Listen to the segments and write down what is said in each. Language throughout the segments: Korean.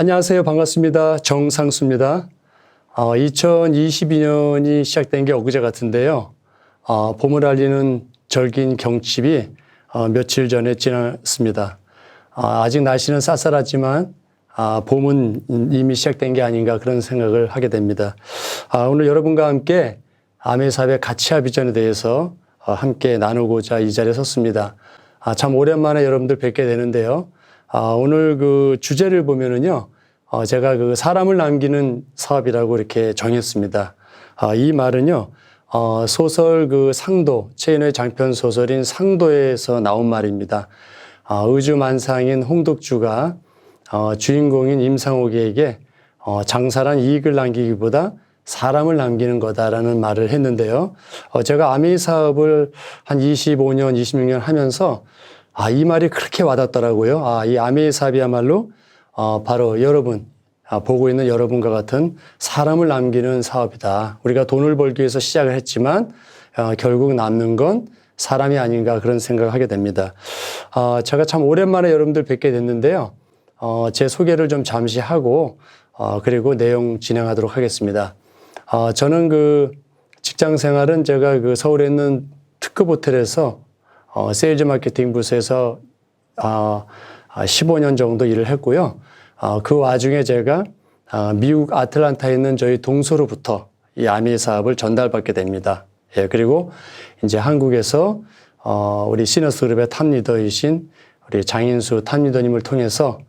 안녕하세요. 반갑습니다. 정상수입니다. 2022년이 시작된 게 엊그제 같은데요. 봄을 알리는 절긴 경칩이 며칠 전에 지났습니다. 아직 날씨는 쌀쌀하지만 봄은 이미 시작된 게 아닌가 그런 생각을 하게 됩니다. 오늘 여러분과 함께 암의 사업의 가치와 비전에 대해서 함께 나누고자 이 자리에 섰습니다. 참 오랜만에 여러분들 뵙게 되는데요. 오늘 그 주제를 보면은요, 제가 그 사람을 남기는 사업이라고 이렇게 정했습니다. 이 말은요, 소설 그 상도, 최인호의 장편 소설인 상도에서 나온 말입니다. 의주만상인 홍덕주가 주인공인 임상옥에게 장사란 이익을 남기기보다 사람을 남기는 거다라는 말을 했는데요. 제가 아메이 사업을 한 25년, 26년 하면서 이 말이 그렇게 와닿더라고요. 이 아메이 사업이야말로 바로 여러분, 보고 있는 여러분과 같은 사람을 남기는 사업이다. 우리가 돈을 벌기 위해서 시작을 했지만 결국 남는 건 사람이 아닌가 그런 생각을 하게 됩니다. 제가 참 오랜만에 여러분들 뵙게 됐는데요. 제 소개를 좀 잠시 하고 그리고 내용 진행하도록 하겠습니다. 저는 그 직장 생활은 제가 그 서울에 있는 특급 호텔에서 세일즈 마케팅 부서에서 15년 정도 일을 했고요. 그 와중에 제가 미국 아틀란타에 있는 저희 동서로부터 이 아메이 사업을 전달받게 됩니다. 예, 그리고 이제 한국에서 우리 시너스 그룹의 탑리더이신 우리 장인수 탑리더님을 통해서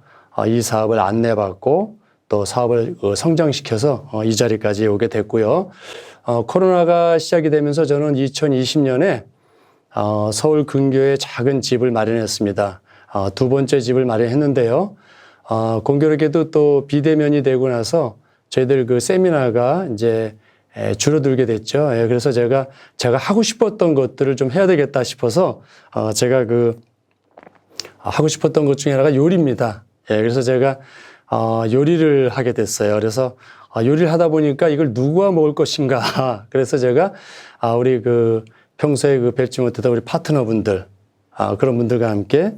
이 사업을 안내받고 또 사업을 성장시켜서 이 자리까지 오게 됐고요. 코로나가 시작이 되면서 저는 2020년에 서울 근교에 작은 집을 마련했습니다. 두 번째 집을 마련했는데요. 공교롭게도 또 비대면이 되고 나서 저희들 그 세미나가 이제 줄어들게 됐죠. 그래서 제가 하고 싶었던 것들을 좀 해야 되겠다 싶어서 제가 그 하고 싶었던 것 중에 하나가 요리입니다. 그래서 제가 요리를 하게 됐어요. 그래서 요리를 하다 보니까 이걸 누구와 먹을 것인가. 그래서 제가 우리 그 평소에 그 뵙지 못했던 우리 파트너분들, 그런 분들과 함께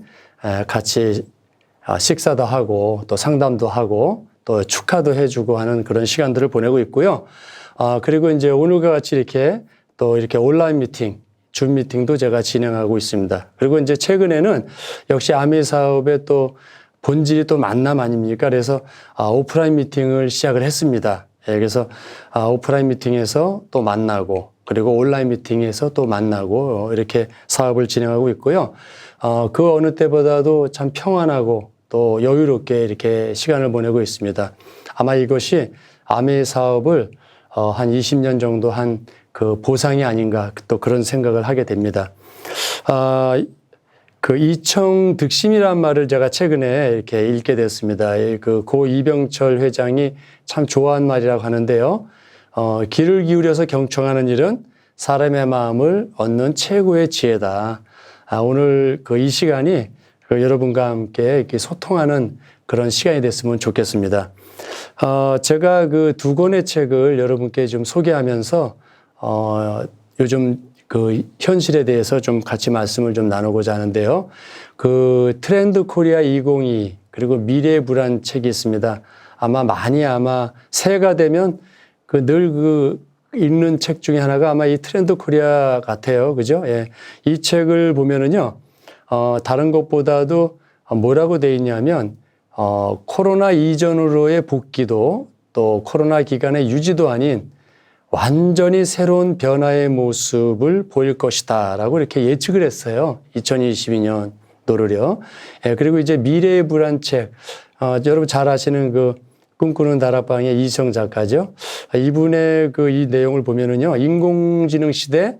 같이 식사도 하고 또 상담도 하고 또 축하도 해주고 하는 그런 시간들을 보내고 있고요. 그리고 이제 오늘과 같이 이렇게 온라인 미팅, 줌 미팅도 제가 진행하고 있습니다. 그리고 이제 최근에는 역시 아메이 사업의 또 본질이 또 만남 아닙니까? 그래서 오프라인 미팅을 시작을 했습니다. 그래서 오프라인 미팅에서 또 만나고 그리고 온라인 미팅에서 또 만나고 이렇게 사업을 진행하고 있고요. 그 어느 때보다도 참 평안하고 또 여유롭게 이렇게 시간을 보내고 있습니다. 아마 이것이 아메이 사업을 한 20년 정도 한 그 보상이 아닌가 또 그런 생각을 하게 됩니다. 그 이청득심이란 말을 제가 최근에 이렇게 읽게 됐습니다. 그 고 이병철 회장이 참 좋아한 말이라고 하는데요. 귀를 기울여서 경청하는 일은 사람의 마음을 얻는 최고의 지혜다. 오늘 그 이 시간이 여러분과 함께 이렇게 소통하는 그런 시간이 됐으면 좋겠습니다. 제가 그 두 권의 책을 여러분께 좀 소개하면서 요즘 그 현실에 대해서 좀 같이 말씀을 좀 나누고자 하는데요. 그 트렌드 코리아 2022 그리고 미래의 불안 책이 있습니다. 아마 새해가 되면 늘 읽는 책 중에 하나가 아마 이 트렌드 코리아 같아요. 그죠? 예. 이 책을 보면은요, 다른 것보다도 뭐라고 돼 있냐면, 코로나 이전으로의 복귀도 또 코로나 기간의 유지도 아닌 완전히 새로운 변화의 모습을 보일 것이다 라고 이렇게 예측을 했어요. 2022년도를요. 예, 그리고 이제 미래의 불안 책, 여러분 잘 아시는 그 꿈꾸는 다락방의 이시영 작가죠. 이분의 이 내용을 보면은요, 인공지능 시대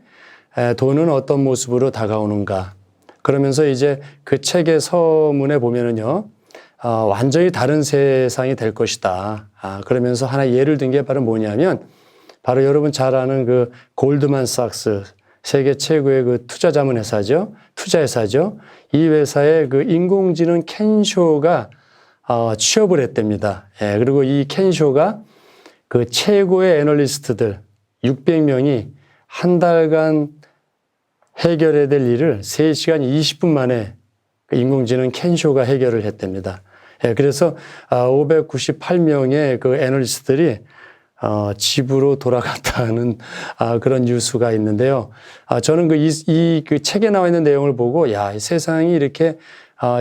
돈은 어떤 모습으로 다가오는가. 그러면서 이제 그 책의 서문에 보면은요, 완전히 다른 세상이 될 것이다. 그러면서 하나 예를 든 게 바로 뭐냐면, 바로 여러분 잘 아는 그 골드만삭스, 세계 최고의 그 투자회사죠. 이 회사의 그 인공지능 켄쇼가 취업을 했답니다. 예, 그리고 이 켄쇼가 그 최고의 애널리스트들 600명이 한 달간 해결해야 될 일을 3시간 20분 만에 그 인공지능 켄쇼가 해결을 했답니다. 예, 그래서 598명의 그 애널리스트들이 집으로 돌아갔다는 그런 뉴스가 있는데요. 저는 그 책에 나와 있는 내용을 보고 야, 이 세상이 이렇게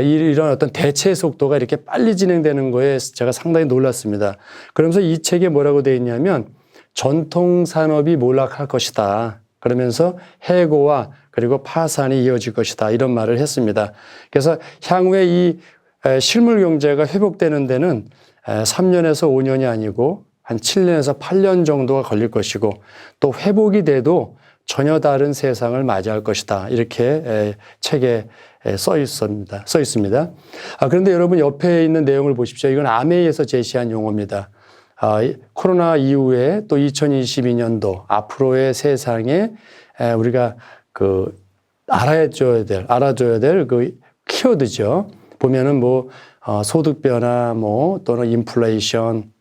이런 어떤 대체 속도가 이렇게 빨리 진행되는 거에 제가 상당히 놀랐습니다. 그러면서 이 책에 뭐라고 되어 있냐면 전통 산업이 몰락할 것이다. 그러면서 해고와 그리고 파산이 이어질 것이다. 이런 말을 했습니다. 그래서 향후에 이 실물 경제가 회복되는 데는 3년에서 5년이 아니고 한 7년에서 8년 정도가 걸릴 것이고 또 회복이 돼도 전혀 다른 세상을 맞이할 것이다. 이렇게 책에 써 있습니다. 그런데 여러분 옆에 있는 내용을 보십시오. 이건 아메이에서 제시한 용어입니다. 코로나 이후에 또 2022년도 앞으로의 세상에 우리가 알아줘야 될 그 키워드죠. 보면은 소득 변화, 또는 인플레이션,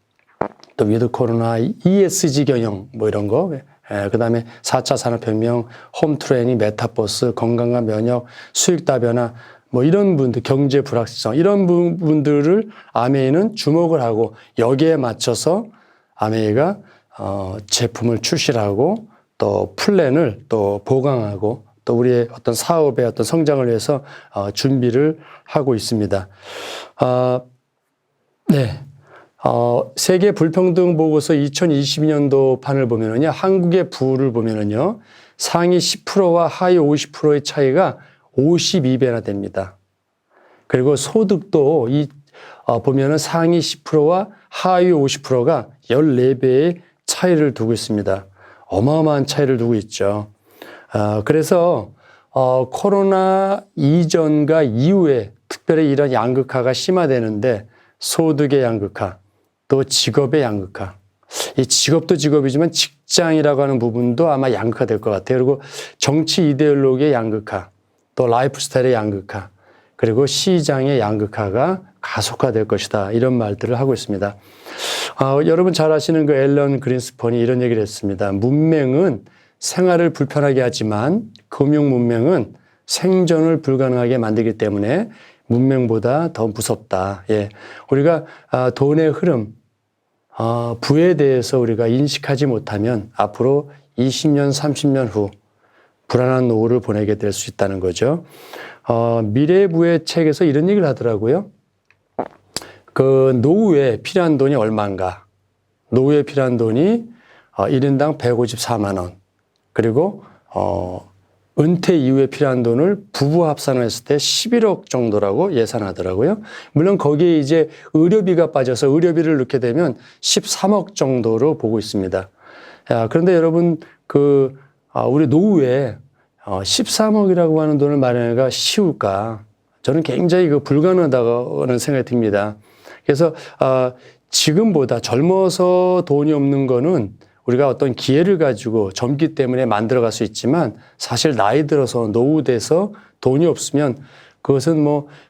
또 위드 코로나, ESG 경영, 이런 거. 그 다음에 4차 산업혁명, 홈 트레이닝, 메타버스, 건강과 면역, 수익 다변화, 이런 분들, 경제 불확실성, 이런 부분들을 아메이는 주목을 하고 여기에 맞춰서 아메이가 제품을 출시하고 또 플랜을 또 보강하고 또 우리의 어떤 사업의 어떤 성장을 위해서 준비를 하고 있습니다. 네. 세계 불평등 보고서 2022년도 판을 보면은요, 한국의 부를 보면은요, 상위 10%와 하위 50%의 차이가 52배나 됩니다. 그리고 소득도 보면은 상위 10%와 하위 50%가 14배의 차이를 두고 있습니다. 어마어마한 차이를 두고 있죠. 그래서 코로나 이전과 이후에 특별히 이런 양극화가 심화되는데 소득의 양극화, 또 직업의 양극화. 이 직업도 직업이지만 직장이라고 하는 부분도 아마 양극화 될 것 같아요. 그리고 정치 이데올로기의 양극화, 또 라이프 스타일의 양극화, 그리고 시장의 양극화가 가속화될 것이다. 이런 말들을 하고 있습니다. 여러분 잘 아시는 그 앨런 그린스펀이 이런 얘기를 했습니다. 문맹은 생활을 불편하게 하지만 금융 문맹은 생존을 불가능하게 만들기 때문에 문맹보다 더 무섭다. 예. 우리가 돈의 흐름, 부에 대해서 우리가 인식하지 못하면 앞으로 20년, 30년 후 불안한 노후를 보내게 될 수 있다는 거죠. 미래부의 책에서 이런 얘기를 하더라고요. 그 노후에 필요한 돈이 얼마인가? 노후에 필요한 돈이 1인당 154만 원. 그리고 은퇴 이후에 필요한 돈을 부부 합산을 했을 때 11억 정도라고 예산하더라고요. 물론 거기에 이제 의료비가 빠져서 의료비를 넣게 되면 13억 정도로 보고 있습니다. 그런데 여러분, 우리 노후에 13억이라고 하는 돈을 마련하기가 쉬울까? 저는 굉장히 불가능하다고 하는 생각이 듭니다. 그래서, 지금보다 젊어서 돈이 없는 거는 우리가 어떤 기회를 가지고 젊기 때문에 만들어갈 수 있지만 사실 나이 들어서 노후돼서 돈이 없으면 그것은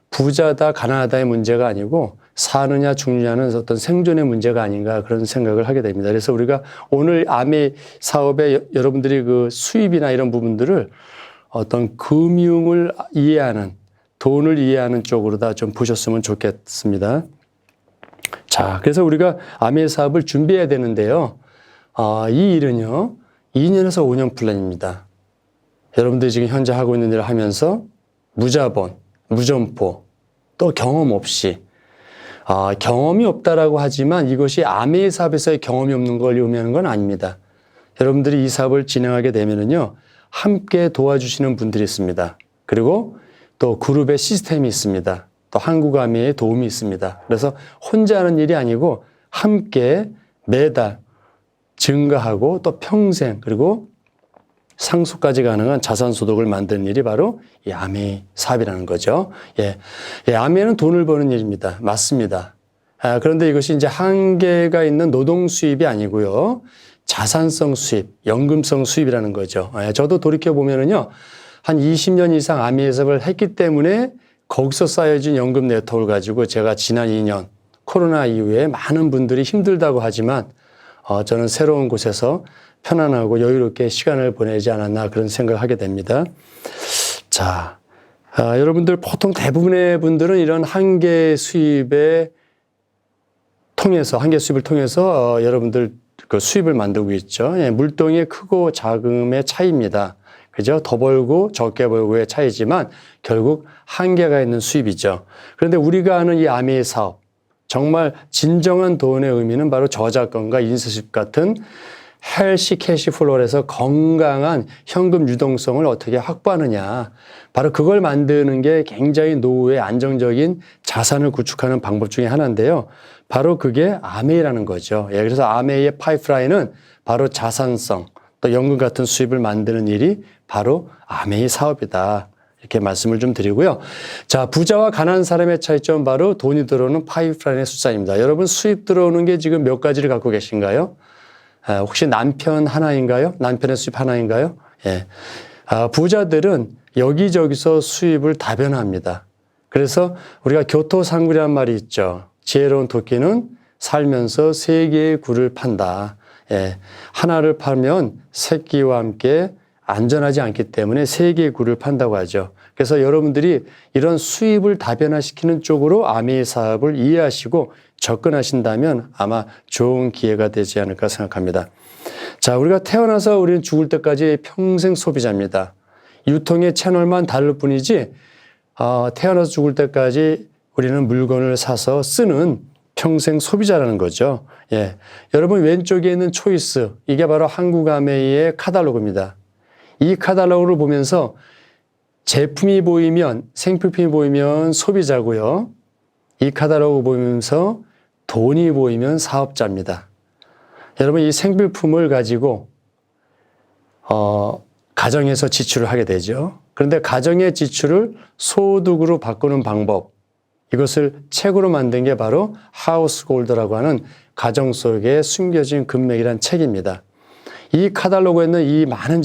부자다 가난하다의 문제가 아니고 사느냐 죽느냐는 어떤 생존의 문제가 아닌가 그런 생각을 하게 됩니다. 그래서 우리가 오늘 아메 사업에 여러분들이 그 수입이나 이런 부분들을 어떤 금융을 이해하는 돈을 이해하는 쪽으로 다 좀 보셨으면 좋겠습니다. 자, 그래서 우리가 아메 사업을 준비해야 되는데요. 이 일은요, 2년에서 5년 플랜입니다. 여러분들이 지금 현재 하고 있는 일을 하면서 무자본, 무점포, 또 경험 없이, 경험이 없다라고 하지만 이것이 아메이 사업에서의 경험이 없는 걸 의미하는 건 아닙니다. 여러분들이 이 사업을 진행하게 되면은요, 함께 도와주시는 분들이 있습니다. 그리고 또 그룹의 시스템이 있습니다. 또 한국 아메이의 도움이 있습니다. 그래서 혼자 하는 일이 아니고 함께 매달 증가하고 또 평생 그리고 상속까지 가능한 자산 소득을 만드는 일이 바로 이 아메이 사업이라는 거죠. 예, 아메이는 돈을 버는 일입니다. 맞습니다. 그런데 이것이 이제 한계가 있는 노동 수입이 아니고요. 자산성 수입, 연금성 수입이라는 거죠. 저도 돌이켜 보면은요, 한 20년 이상 아메이 사업을 했기 때문에 거기서 쌓여진 연금 네트워크를 가지고 제가 지난 2년 코로나 이후에 많은 분들이 힘들다고 하지만 저는 새로운 곳에서 편안하고 여유롭게 시간을 보내지 않았나 그런 생각을 하게 됩니다. 자, 여러분들 보통 대부분의 분들은 이런 한계 수입을 통해서 여러분들 그 수입을 만들고 있죠. 예, 물동의 크고 작음의 차이입니다. 그죠? 더 벌고 적게 벌고의 차이지만 결국 한계가 있는 수입이죠. 그런데 우리가 아는 이 아메이 사업, 정말 진정한 돈의 의미는 바로 저작권과 인쇄집 같은 헬시 캐시플로우에서 건강한 현금 유동성을 어떻게 확보하느냐. 바로 그걸 만드는 게 굉장히 노후의 안정적인 자산을 구축하는 방법 중에 하나인데요. 바로 그게 아메이라는 거죠. 예, 그래서 아메이의 파이프라인은 바로 자산성, 또 연금 같은 수입을 만드는 일이 바로 아메이 사업이다. 이렇게 말씀을 좀 드리고요. 자, 부자와 가난한 사람의 차이점 바로 돈이 들어오는 파이프라인의 숫자입니다. 여러분 수입 들어오는 게 지금 몇 가지를 갖고 계신가요? 혹시 남편 하나인가요? 남편의 수입 하나인가요? 예. 부자들은 여기저기서 수입을 다변화합니다. 그래서 우리가 교토상굴이라는 말이 있죠. 지혜로운 토끼는 살면서 세 개의 굴을 판다. 예. 하나를 팔면 새끼와 함께 안전하지 않기 때문에 세 개의 굴을 판다고 하죠. 그래서 여러분들이 이런 수입을 다변화시키는 쪽으로 아메이 사업을 이해하시고 접근하신다면 아마 좋은 기회가 되지 않을까 생각합니다. 자, 우리가 태어나서 우리는 죽을 때까지 평생 소비자입니다. 유통의 채널만 다를 뿐이지 태어나서 죽을 때까지 우리는 물건을 사서 쓰는 평생 소비자라는 거죠. 예. 여러분 왼쪽에 있는 초이스, 이게 바로 한국 아메이의 카탈로그입니다. 이 카탈로그를 보면서 제품이 보이면, 생필품이 보이면 소비자고요. 이 카탈로그 보면서 돈이 보이면 사업자입니다. 여러분 이 생필품을 가지고 가정에서 지출을 하게 되죠. 그런데 가정의 지출을 소득으로 바꾸는 방법, 이것을 책으로 만든 게 바로 하우스골드라고 하는 가정 속에 숨겨진 금맥이란 책입니다. 이 카탈로그에 있는 이 많은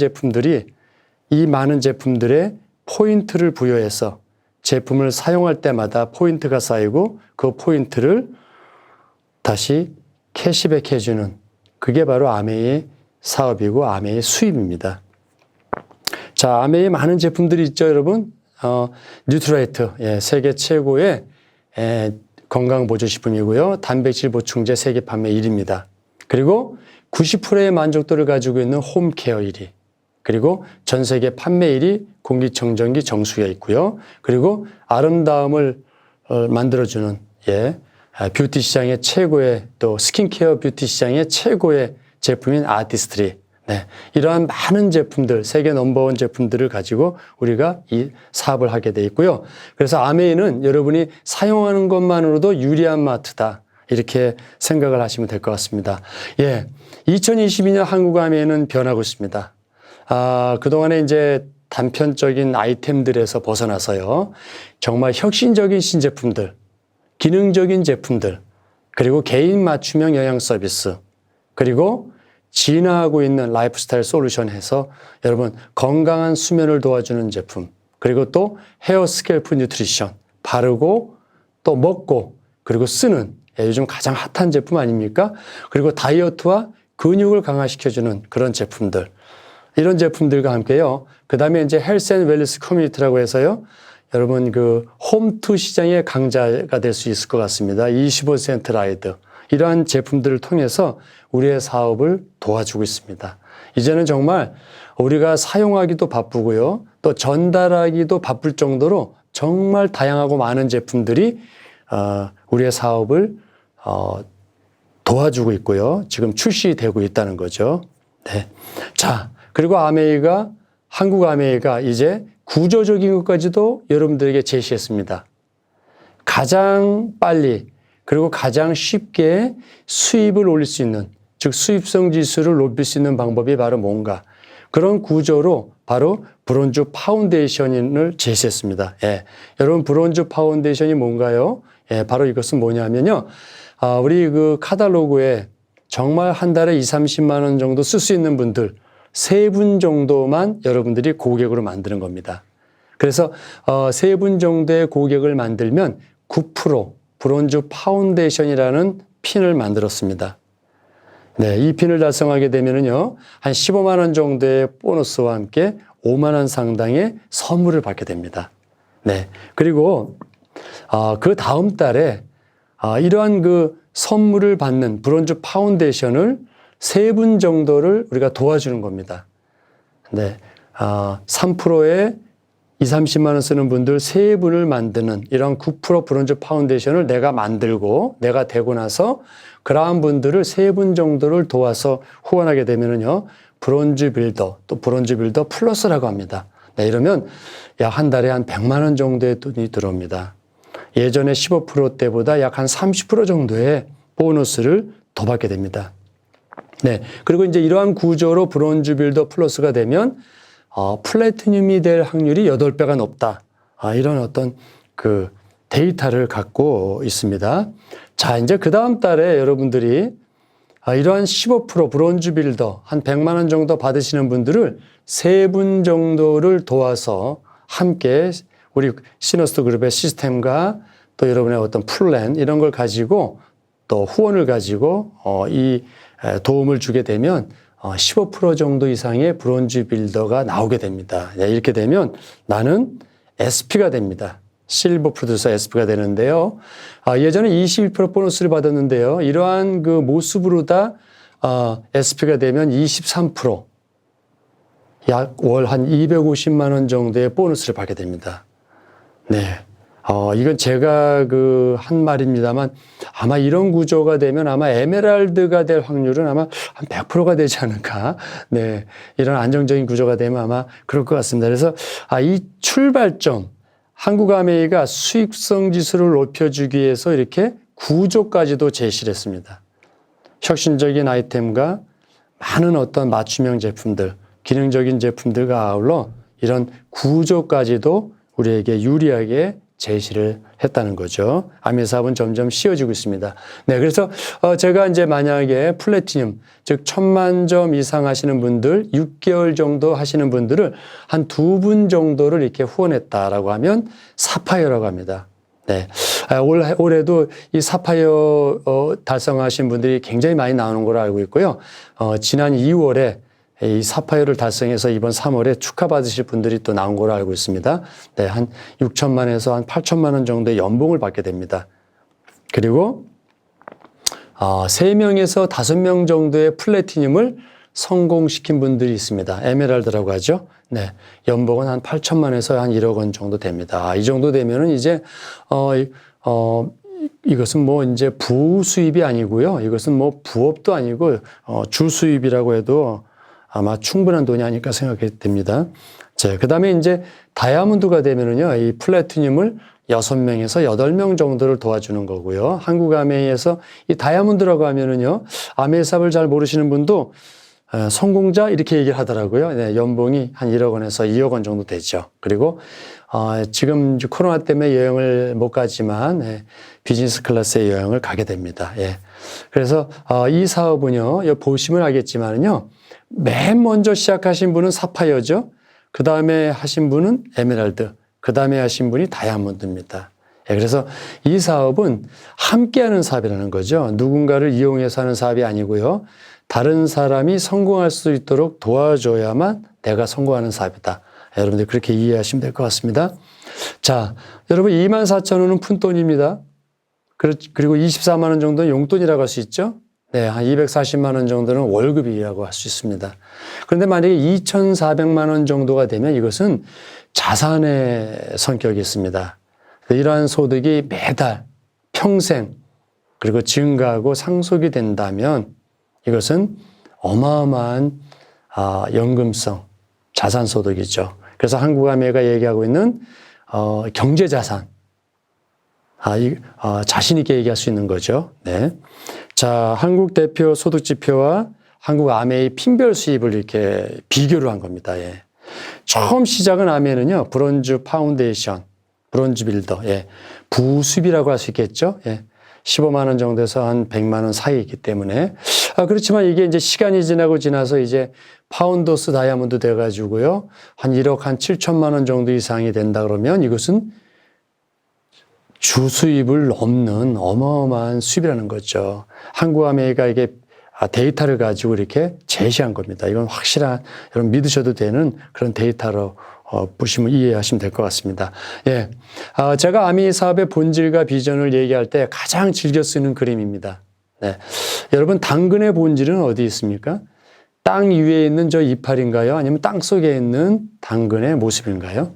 제품들의 포인트를 부여해서 제품을 사용할 때마다 포인트가 쌓이고 그 포인트를 다시 캐시백 해주는, 그게 바로 아메이의 사업이고 아메이의 수입입니다. 자, 아메이의 많은 제품들이 있죠, 여러분. 뉴트라이트, 예, 세계 최고의 건강보조식품이고요. 단백질 보충제 세계 판매 1위입니다. 그리고 90%의 만족도를 가지고 있는 홈케어 1위. 그리고 전 세계 판매 1위 공기청정기 정수기가 있고요. 그리고 아름다움을 만들어주는 뷰티 시장의 최고의, 또 스킨케어 뷰티 시장의 최고의 제품인 아티스트리. 네, 이러한 많은 제품들, 세계 넘버원 제품들을 가지고 우리가 이 사업을 하게 돼 있고요. 그래서 아메이는 여러분이 사용하는 것만으로도 유리한 마트다, 이렇게 생각을 하시면 될 것 같습니다. 예, 2022년 한국 아메이는 변하고 있습니다. 그동안에 이제 단편적인 아이템들에서 벗어나서요, 정말 혁신적인 신제품들, 기능적인 제품들, 그리고 개인 맞춤형 영양 서비스, 그리고 진화하고 있는 라이프스타일 솔루션 해서 여러분 건강한 수면을 도와주는 제품, 그리고 또 헤어 스캘프 뉴트리션, 바르고 또 먹고 그리고 쓰는 요즘 가장 핫한 제품 아닙니까? 그리고 다이어트와 근육을 강화시켜주는 그런 제품들, 이런 제품들과 함께요. 그 다음에 이제 헬스 앤 웰리스 커뮤니티라고 해서요, 여러분 그 홈투 시장의 강자가 될 수 있을 것 같습니다. 25센트 라이드, 이러한 제품들을 통해서 우리의 사업을 도와주고 있습니다. 이제는 정말 우리가 사용하기도 바쁘고요, 또 전달하기도 바쁠 정도로 정말 다양하고 많은 제품들이 우리의 사업을 도와주고 있고요, 지금 출시되고 있다는 거죠. 네. 자, 그리고 한국 아메이가 이제 구조적인 것까지도 여러분들에게 제시했습니다. 가장 빨리 그리고 가장 쉽게 수입을 올릴 수 있는, 즉 수입성 지수를 높일 수 있는 방법이 바로 뭔가, 그런 구조로 바로 브론즈 파운데이션을 제시했습니다. 예. 여러분 브론즈 파운데이션이 뭔가요? 예, 바로 이것은 뭐냐면요, 우리 그 카탈로그에 정말 한 달에 20-30만 원 정도 쓸 수 있는 분들 3분 정도만 여러분들이 고객으로 만드는 겁니다. 그래서 3분 정도의 고객을 만들면 9% 브론즈 파운데이션이라는 핀을 만들었습니다. 네, 이 핀을 달성하게 되면은요, 한 15만 원 정도의 보너스와 함께 5만 원 상당의 선물을 받게 됩니다. 네. 그리고 그 다음 달에 이러한 그 선물을 받는 브론즈 파운데이션을 3분 정도를 우리가 도와주는 겁니다. 네. 3%에 20, 30만 원 쓰는 분들 3분을 만드는 이런 9% 브론즈 파운데이션을 내가 만들고 내가 되고 나서 그러한 분들을 3분 정도를 도와서 후원하게 되면은요, 브론즈 빌더, 또 브론즈 빌더 플러스라고 합니다. 네, 이러면 약 한 달에 한 100만 원 정도의 돈이 들어옵니다. 예전에 15%대보다 약 한 30% 정도의 보너스를 더 받게 됩니다. 네. 그리고 이제 이러한 구조로 브론즈 빌더 플러스가 되면 플래티늄이 될 확률이 8배가 높다. 이런 어떤 그 데이터를 갖고 있습니다. 자, 이제 그 다음 달에 여러분들이 이러한 15% 브론즈 빌더 한 100만 원 정도 받으시는 분들을 3분 정도를 도와서 함께 우리 시너스트 그룹의 시스템과 또 여러분의 어떤 플랜 이런 걸 가지고 또 후원을 가지고 이 도움을 주게 되면 15% 정도 이상의 브론즈 빌더가 나오게 됩니다. 이렇게 되면 나는 SP가 됩니다. 실버 프로듀서 SP가 되는데요. 예전에 21% 보너스를 받았는데요. 이러한 그 모습으로 다 SP가 되면 23% 약 월 한 250만 원 정도의 보너스를 받게 됩니다. 네. 이건 제가 한 말입니다만 아마 이런 구조가 되면 아마 에메랄드가 될 확률은 아마 한 100%가 되지 않을까. 네. 이런 안정적인 구조가 되면 아마 그럴 것 같습니다. 그래서 이 출발점, 한국아메이가 수익성 지수를 높여주기 위해서 이렇게 구조까지도 제시를 했습니다. 혁신적인 아이템과 많은 어떤 맞춤형 제품들, 기능적인 제품들과 아울러 이런 구조까지도 우리에게 유리하게 제시를 했다는 거죠. 아메 사업은 점점 쉬워지고 있습니다. 네, 그래서 제가 이제 만약에 플래티늄, 즉 1000만 점 이상 하시는 분들, 6개월 정도 하시는 분들을 한 2분 정도를 이렇게 후원했다라고 하면 사파이어라고 합니다. 네, 올해도 이 사파이어 달성하신 분들이 굉장히 많이 나오는 걸로 알고 있고요. 지난 2월에 이 사파이어를 달성해서 이번 3월에 축하받으실 분들이 또 나온 걸로 알고 있습니다. 네, 한 6천만에서 한 8천만 원 정도의 연봉을 받게 됩니다. 그리고 3명에서 5명 정도의 플래티늄을 성공시킨 분들이 있습니다. 에메랄드라고 하죠. 네, 연봉은 한 8천만에서 한 1억 원 정도 됩니다. 이 정도 되면은 이제 이것은 뭐 이제 부수입이 아니고요. 이것은 뭐 부업도 아니고 주수입이라고 해도 아마 충분한 돈이 아닐까 생각이 됩니다. 자, 그 다음에 이제 다이아몬드가 되면은요, 이 플래티늄을 6명에서 8명 정도를 도와주는 거고요. 한국 아메이에서 이 다이아몬드라고 하면은요, 아메이 사업을 잘 모르시는 분도 성공자 이렇게 얘기를 하더라고요. 네, 연봉이 한 1억 원에서 2억 원 정도 되죠. 그리고 지금 코로나 때문에 여행을 못 가지만 비즈니스 클래스의 여행을 가게 됩니다. 예. 그래서 이 사업은요, 여기 보시면 알겠지만은요, 맨 먼저 시작하신 분은 사파이어죠. 그 다음에 하신 분은 에메랄드. 그 다음에 하신 분이 다이아몬드입니다. 예, 그래서 이 사업은 함께하는 사업이라는 거죠. 누군가를 이용해서 하는 사업이 아니고요. 다른 사람이 성공할 수 있도록 도와줘야만 내가 성공하는 사업이다. 여러분들 그렇게 이해하시면 될 것 같습니다. 자, 여러분 24,000원은 푼돈입니다. 그리고 24만 원 정도는 용돈이라고 할 수 있죠. 네, 한 240만 원 정도는 월급이라고 할 수 있습니다. 그런데 만약에 2,400만 원 정도가 되면 이것은 자산의 성격이 있습니다. 이러한 소득이 매달, 평생, 그리고 증가하고 상속이 된다면 이것은 어마어마한 연금성, 자산소득이죠. 그래서 한국아메이가 얘기하고 있는 경제자산, 자신 있게 얘기할 수 있는 거죠. 네. 자, 한국 대표 소득지표와 한국 아메이 핀별 수입을 이렇게 비교를 한 겁니다. 예. 처음 시작은 아메이는요, 브론즈 파운데이션, 브론즈 빌더, 예. 부수입이라고 할 수 있겠죠. 예. 15만 원 정도에서 한 100만 원 사이에 있기 때문에. 그렇지만 이게 이제 시간이 지나서 이제 파운더스 다이아몬드 돼가지고요, 한 1억 한 7천만 원 정도 이상이 된다 그러면 이것은 주수입을 넘는 어마어마한 수입이라는 거죠. 한국아메이가 이게 데이터를 가지고 이렇게 제시한 겁니다. 이건 확실한, 여러분 믿으셔도 되는 그런 데이터로 보시면 이해하시면 될 것 같습니다. 예. 제가 아미 사업의 본질과 비전을 얘기할 때 가장 즐겨 쓰는 그림입니다. 네. 여러분, 당근의 본질은 어디 있습니까? 땅 위에 있는 저 이파리인가요? 아니면 땅 속에 있는 당근의 모습인가요?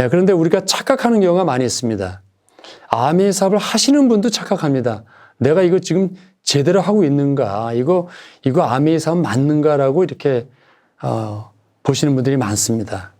예. 그런데 우리가 착각하는 경우가 많이 있습니다. 아미 사업을 하시는 분도 착각합니다. 내가 이거 지금 제대로 하고 있는가? 이거 아미 사업 맞는가라고 이렇게, 보시는 분들이 많습니다.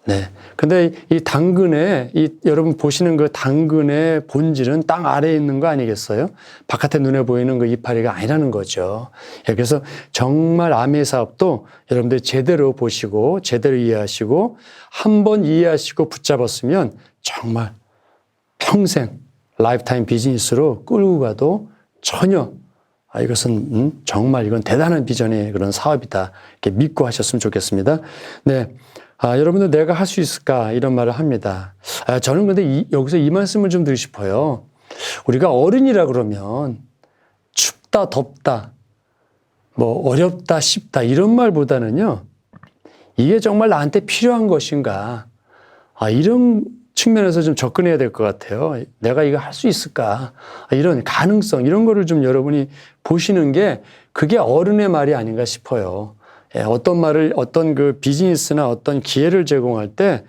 네. 근데 이 당근의, 여러분 보시는 그 당근의 본질은 땅 아래에 있는 거 아니겠어요? 바깥에 눈에 보이는 그 이파리가 아니라는 거죠. 예, 그래서 정말 아미 사업도 여러분들이 제대로 보시고, 제대로 이해하시고, 한번 이해하시고 붙잡았으면 정말 평생 라이프타임 비즈니스로 끌고 가도 전혀 이것은 정말 이건 대단한 비전의 그런 사업이다. 이렇게 믿고 하셨으면 좋겠습니다. 네. 여러분들 내가 할 수 있을까? 이런 말을 합니다. 저는 근데 여기서 이 말씀을 좀 드리고 싶어요. 우리가 어른이라 그러면 춥다, 덥다, 뭐 어렵다, 쉽다 이런 말보다는요. 이게 정말 나한테 필요한 것인가? 이런 측면에서 좀 접근해야 될 것 같아요. 내가 이거 할 수 있을까? 이런 가능성, 이런 거를 좀 여러분이 보시는 게 그게 어른의 말이 아닌가 싶어요. 어떤 말을, 어떤 그 비즈니스나 어떤 기회를 제공할 때,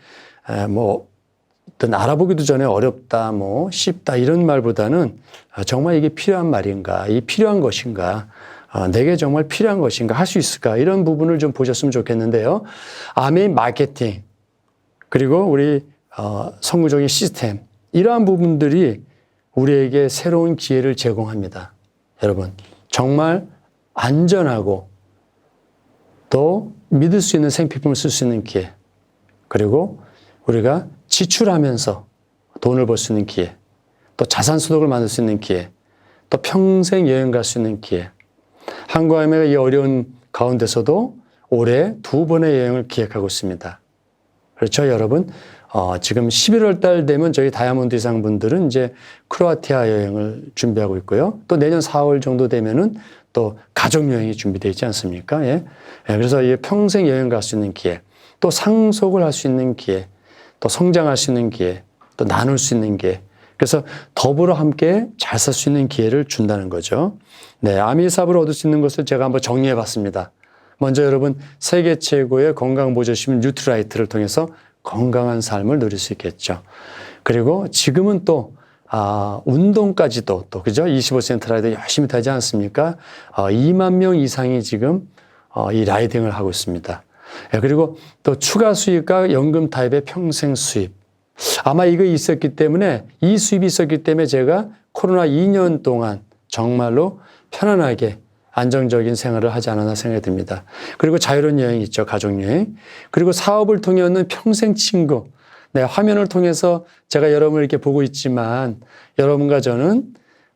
어떤 알아보기도 전에 어렵다, 쉽다, 이런 말보다는 정말 이게 필요한 말인가, 이 필요한 것인가, 내게 정말 필요한 것인가, 할 수 있을까, 이런 부분을 좀 보셨으면 좋겠는데요. 아메인 마케팅, 그리고 우리 선구적인 시스템, 이러한 부분들이 우리에게 새로운 기회를 제공합니다. 여러분, 정말 안전하고 또 믿을 수 있는 생필품을 쓸 수 있는 기회, 그리고 우리가 지출하면서 돈을 벌 수 있는 기회, 또 자산 소득을 만들 수 있는 기회, 또 평생 여행 갈 수 있는 기회. 한국아메가 이 어려운 가운데서도 올해 2번의 여행을 기획하고 있습니다. 그렇죠, 여러분? 지금 11월 달 되면 저희 다이아몬드 이상 분들은 이제 크로아티아 여행을 준비하고 있고요. 또 내년 4월 정도 되면은 또 가족 여행이 준비되어 있지 않습니까? 예. 그래서 이 평생 여행 갈 수 있는 기회, 또 상속을 할 수 있는 기회, 또 성장할 수 있는 기회, 또 나눌 수 있는 기회. 그래서 더불어 함께 잘 살 수 있는 기회를 준다는 거죠. 네, 아미사업을 얻을 수 있는 것을 제가 한번 정리해 봤습니다. 먼저 여러분, 세계 최고의 건강보조식품 뉴트라이트를 통해서 건강한 삶을 누릴 수 있겠죠. 그리고 지금은 또 운동까지도 또, 그죠? 25센트 라이더 열심히 타지 않습니까? 2만 명 이상이 지금 이 라이딩을 하고 있습니다. 그리고 또 추가 수입과 연금 타입의 평생 수입. 아마 이거 있었기 때문에, 이 수입이 있었기 때문에 제가 코로나 2년 동안 정말로 편안하게 안정적인 생활을 하지 않았나 생각이 듭니다. 그리고 자유로운 여행 있죠. 가족여행. 그리고 사업을 통해 얻는 평생 친구. 네, 화면을 통해서 제가 여러분을 이렇게 보고 있지만 여러분과 저는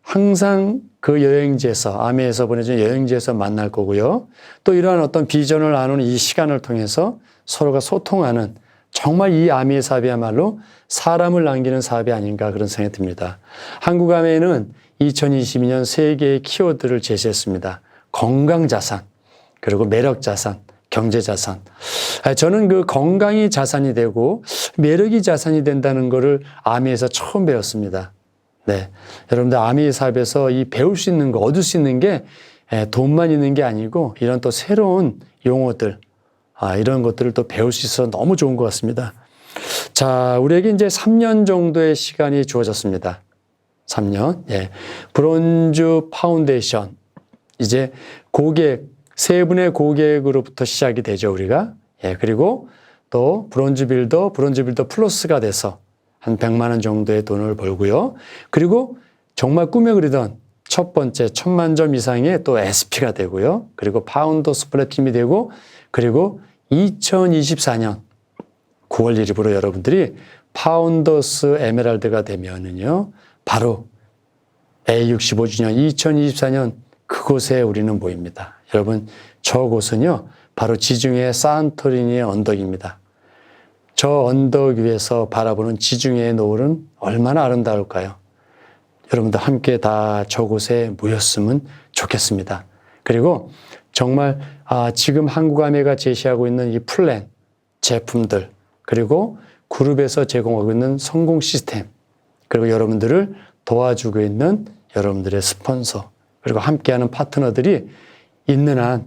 항상 그 여행지에서, 아미에서 보내준 여행지에서 만날 거고요. 또 이러한 어떤 비전을 나누는 이 시간을 통해서 서로가 소통하는, 정말 이 아미의 사업이야말로 사람을 남기는 사업이 아닌가 그런 생각이 듭니다. 한국아미에는 2022년 세 개의 키워드를 제시했습니다. 건강자산, 그리고 매력자산, 경제자산. 저는 그 건강이 자산이 되고 매력이 자산이 된다는 것을 아미에서 처음 배웠습니다. 네, 여러분들 아미 사업에서 이 배울 수 있는 거, 얻을 수 있는 게 돈만 있는 게 아니고 이런 또 새로운 용어들, 이런 것들을 또 배울 수 있어서 너무 좋은 것 같습니다. 자, 우리에게 이제 3년 정도의 시간이 주어졌습니다. 3년. 예. 브론즈 파운데이션. 이제 고객, 세 분의 고객으로부터 시작이 되죠, 우리가. 예. 그리고 또 브론즈 빌더 플러스가 돼서 한 100만 원 정도의 돈을 벌고요. 그리고 정말 꿈에 그리던 첫 번째 1000만 점 이상의 또 SP가 되고요. 그리고 파운더스 플래티넘이 되고, 그리고 2024년 9월 1일부로 여러분들이 파운더스 에메랄드가 되면은요, 바로 A65주년 2024년 그곳에 우리는 모입니다. 여러분, 저곳은요, 바로 지중해 산토리니의 언덕입니다. 저 언덕 위에서 바라보는 지중해의 노을은 얼마나 아름다울까요? 여러분들 함께 다 저곳에 모였으면 좋겠습니다. 그리고 정말 지금 한국아미가 제시하고 있는 이 플랜, 제품들, 그리고 그룹에서 제공하고 있는 성공 시스템, 그리고 여러분들을 도와주고 있는 여러분들의 스폰서, 그리고 함께하는 파트너들이 있는 한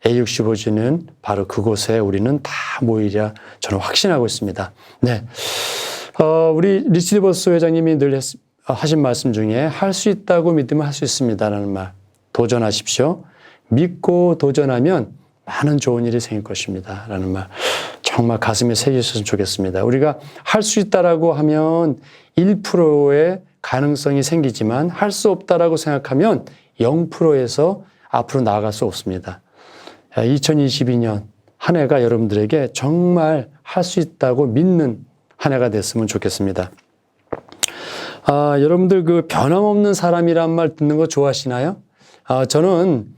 A65주는 바로 그곳에 우리는 다 모이리라 저는 확신하고 있습니다. 네. 우리 리치드 버스 회장님이 늘 하신 말씀 중에 할 수 있다고 믿으면 할 수 있습니다라는 말. 도전하십시오. 믿고 도전하면 많은 좋은 일이 생길 것입니다. 라는 말. 정말 가슴에 새기셨으면 좋겠습니다. 우리가 할 수 있다라고 하면 1%의 가능성이 생기지만 할 수 없다라고 생각하면 0%에서 앞으로 나아갈 수 없습니다. 2022년 한 해가 여러분들에게 정말 할 수 있다고 믿는 한 해가 됐으면 좋겠습니다. 여러분들 그 변함없는 사람이란 말 듣는 거 좋아하시나요? 저는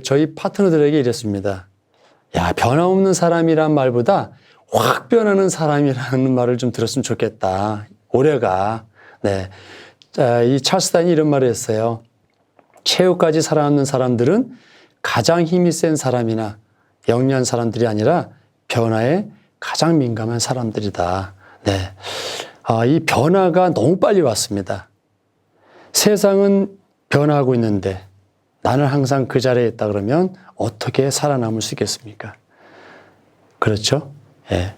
저희 파트너들에게 이랬습니다. 야, 변함없는 사람이란 말보다 확 변하는 사람이라는 말을 좀 들었으면 좋겠다. 올해가. 네. 이 찰스 다인이 이런 말을 했어요. 최후까지 살아남는 사람들은 가장 힘이 센 사람이나 영리한 사람들이 아니라 변화에 가장 민감한 사람들이다. 네. 이 변화가 너무 빨리 왔습니다. 세상은 변화하고 있는데 나는 항상 그 자리에 있다 그러면 어떻게 살아남을 수 있겠습니까? 그렇죠? 예.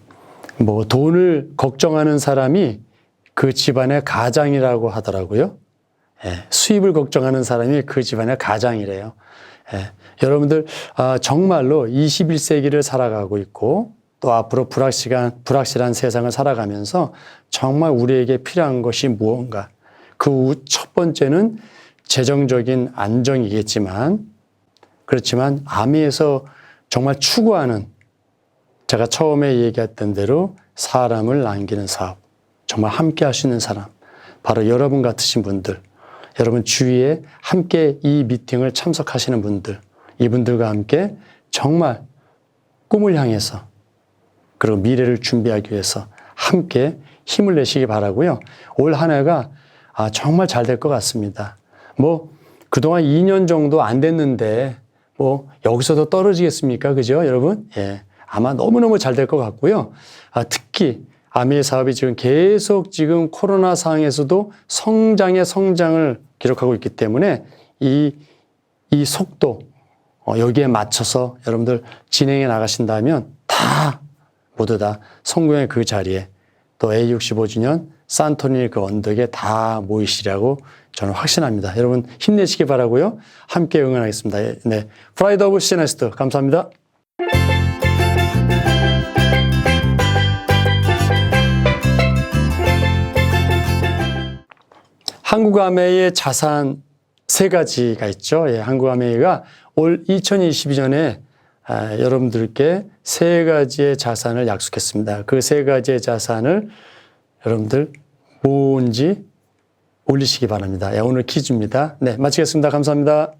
뭐 돈을 걱정하는 사람이 그 집안의 가장이라고 하더라고요. 예. 수입을 걱정하는 사람이 그 집안의 가장이래요. 예. 여러분들 정말로 21세기를 살아가고 있고 또 앞으로 불확실한 세상을 살아가면서 정말 우리에게 필요한 것이 무언가. 그 첫 번째는 재정적인 안정이겠지만 그렇지만 아미에서 정말 추구하는 제가 처음에 얘기했던 대로 사람을 남기는 사업, 정말 함께 할 수 있는 사람, 바로 여러분 같으신 분들, 여러분 주위에 함께 이 미팅을 참석하시는 분들, 이분들과 함께 정말 꿈을 향해서 그리고 미래를 준비하기 위해서 함께 힘을 내시기 바라고요. 올 한 해가 정말 잘 될 것 같습니다. 뭐 그동안 2년 정도 안 됐는데 뭐 여기서도 떨어지겠습니까? 그죠, 여러분? 예, 아마 너무너무 잘 될 것 같고요. 특히 아미의 사업이 지금 계속 지금 코로나 상황에서도 성장을 기록하고 있기 때문에 이 속도 여기에 맞춰서 여러분들 진행해 나가신다면 모두 다 성공의 그 자리에 또 A65주년 산토니 그 언덕에 다 모이시라고 저는 확신합니다. 여러분 힘내시기 바라고요. 함께 응원하겠습니다. 네, 프라이드 오브 시네스트 감사합니다. 한국아메이의 자산 3가지가 있죠. 예, 한국아메이가 올 2022년에 여러분들께 3가지의 자산을 약속했습니다. 그 3가지의 자산을 여러분들 뭔지 올리시기 바랍니다. 오늘 퀴즈입니다. 네, 마치겠습니다. 감사합니다.